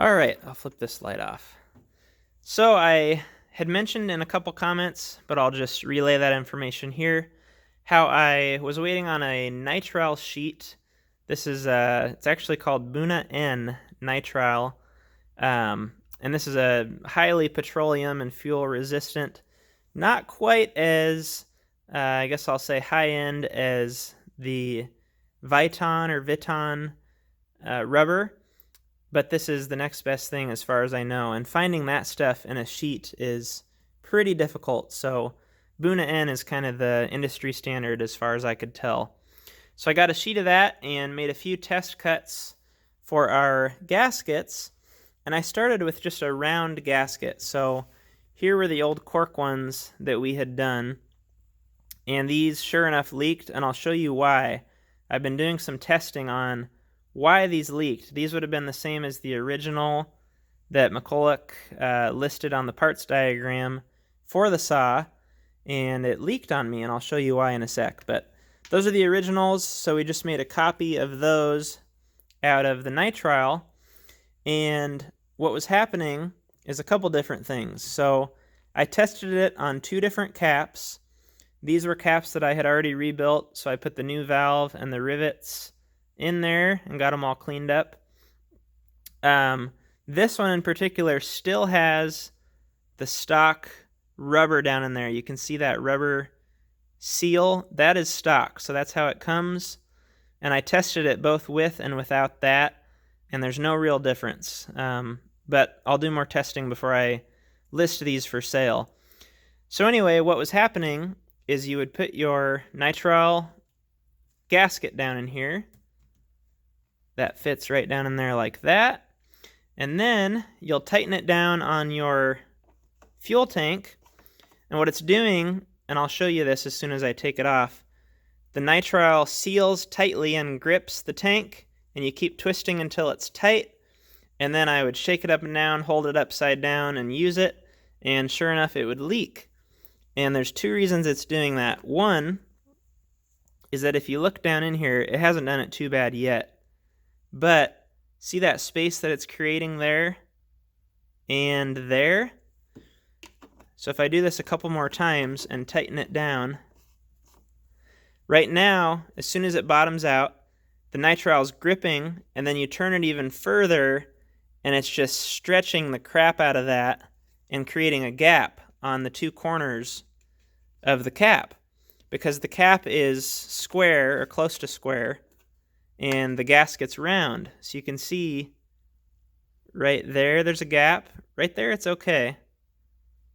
All right, I'll flip this light off. So I had mentioned in a couple comments, but I'll just relay that information here, how I was waiting on a nitrile sheet. This is it's actually called Buna N nitrile, and this is a highly petroleum and fuel resistant, not quite as I guess I'll say high end as the Viton rubber. But this is the next best thing as far as I know, and finding that stuff in a sheet is pretty difficult, so Buna N is kind of the industry standard as far as I could tell. So I got a sheet of that and made a few test cuts for our gaskets, and I started with just a round gasket. So here were the old cork ones that we had done, and these sure enough leaked, and I'll show you why. I've been doing some testing on why these leaked. These would have been the same as the original that Mcculloch listed on the parts diagram for the saw, and it leaked on me, and I'll show you why in a sec. But those are the originals, so we just made a copy of those out of the nitrile, and what was happening is a couple different things. So I tested it on two different caps. These were caps that I had already rebuilt, so I put the new valve and the rivets in there and got them all cleaned up. This one in particular still has the stock rubber down in there. You can see that rubber seal. That is stock, so that's how it comes. And I tested it both with and without that, and there's no real difference. But I'll do more testing before I list these for sale. So anyway, what was happening is you would put your nitrile gasket down in here. That fits right down in there like that. And then you'll tighten it down on your fuel tank. And what it's doing, and I'll show you this as soon as I take it off, the nitrile seals tightly and grips the tank, and you keep twisting until it's tight. And then I would shake it up and down, hold it upside down, and use it. And sure enough, it would leak. And there's two reasons it's doing that. One is that if you look down in here, it hasn't done it too bad yet. But see that space that it's creating there and there? So if I do this a couple more times and tighten it down, right now, as soon as it bottoms out, the nitrile is gripping, and then you turn it even further, and it's just stretching the crap out of that and creating a gap on the two corners of the cap, because the cap is square or close to square, and the gasket's round. So you can see right there, there's a gap. Right there, it's okay.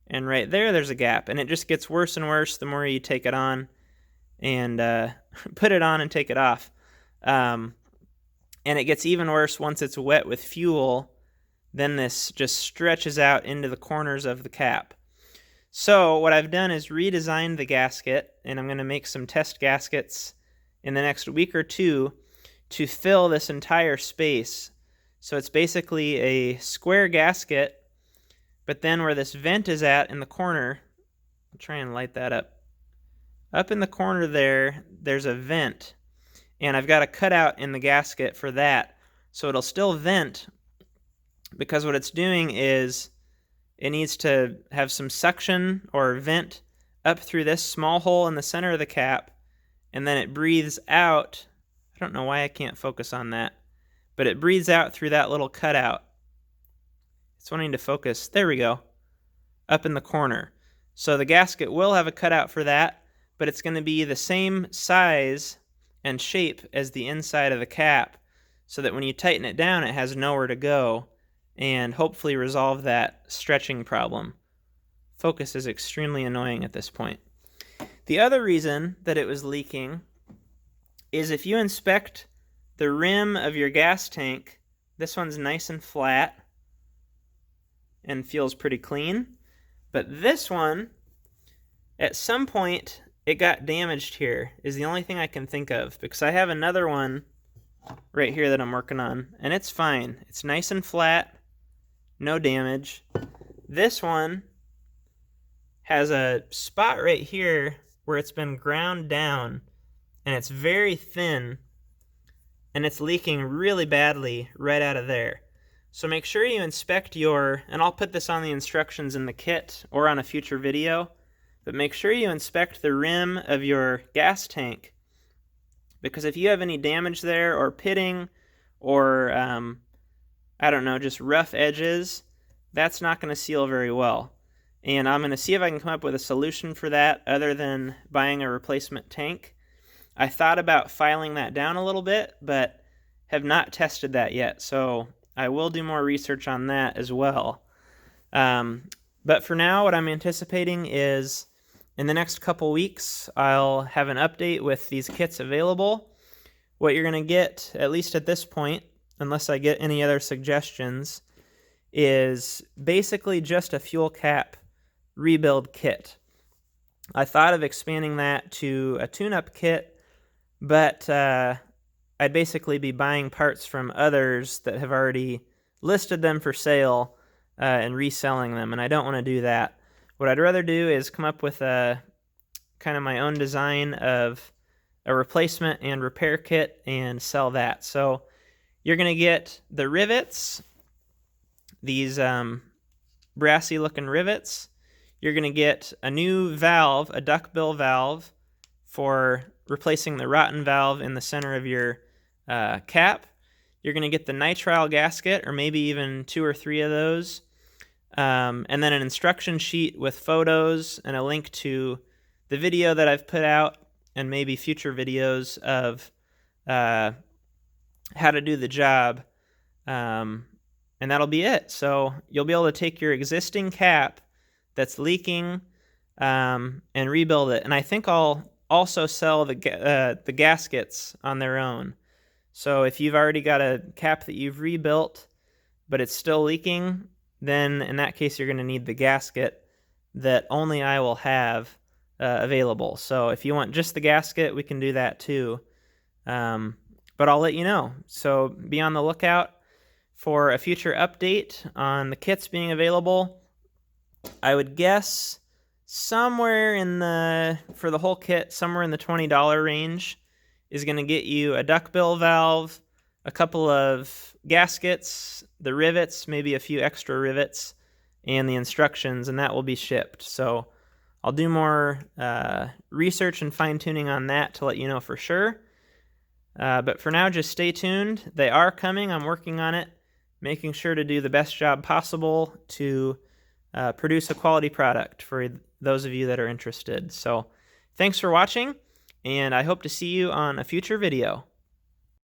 And right there, there's a gap. And it just gets worse and worse the more you take it on and put it on and take it off. And it gets even worse once it's wet with fuel. Then this just stretches out into the corners of the cap. So what I've done is redesigned the gasket, and I'm going to make some test gaskets in the next week or two to fill this entire space. So it's basically a square gasket, but then where this vent is at in the corner, I'll try and light that up. Up in the corner there, there's a vent, and I've got a cutout in the gasket for that. So it'll still vent, because what it's doing is it needs to have some suction or vent up through this small hole in the center of the cap, and then it breathes out. I don't know why I can't focus on that, but it breathes out through that little cutout. It's wanting to focus. There we go. Up in the corner. So the gasket will have a cutout for that, but it's going to be the same size and shape as the inside of the cap, so that when you tighten it down, it has nowhere to go, and hopefully resolve that stretching problem. Focus is extremely annoying at this point. The other reason that it was leaking is if you inspect the rim of your gas tank, this one's nice and flat and feels pretty clean. But this one, at some point, it got damaged here, is the only thing I can think of, because I have another one right here that I'm working on, and it's fine. It's nice and flat, no damage. This one has a spot right here where it's been ground down, and it's very thin, and it's leaking really badly right out of there. So make sure you inspect your, and I'll put this on the instructions in the kit or on a future video, but make sure you inspect the rim of your gas tank, because if you have any damage there or pitting or I don't know, just rough edges, that's not going to seal very well. And I'm going to see if I can come up with a solution for that other than buying a replacement tank. I thought about filing that down a little bit, but have not tested that yet, so I will do more research on that as well. But for now, what I'm anticipating is in the next couple weeks, I'll have an update with these kits available. What you're going to get, at least at this point, unless I get any other suggestions, is basically just a fuel cap rebuild kit. I thought of expanding that to a tune-up kit, but I'd basically be buying parts from others that have already listed them for sale and reselling them, and I don't want to do that. What I'd rather do is come up with a kind of my own design of a replacement and repair kit and sell that. So you're going to get the rivets, these brassy looking rivets. You're going to get a new valve, a duckbill valve, for replacing the rotten valve in the center of your cap. You're going to get the nitrile gasket, or maybe even 2 or 3 of those. And then an instruction sheet with photos and a link to the video that I've put out and maybe future videos of how to do the job. And that'll be it. So you'll be able to take your existing cap that's leaking and rebuild it. And I think I'll also sell the gaskets on their own. So if you've already got a cap that you've rebuilt, but it's still leaking, then in that case you're going to need the gasket that only I will have available. So if you want just the gasket, we can do that too. But I'll let you know. So be on the lookout for a future update on the kits being available. I would guess somewhere in the, for the whole kit, somewhere in the $20 range is going to get you a duckbill valve, a couple of gaskets, the rivets, maybe a few extra rivets, and the instructions, and that will be shipped. So I'll do more research and fine-tuning on that to let you know for sure. But for now, just stay tuned. They are coming. I'm working on it, making sure to do the best job possible to produce a quality product for those of you that are interested. So thanks for watching, and I hope to see you on a future video.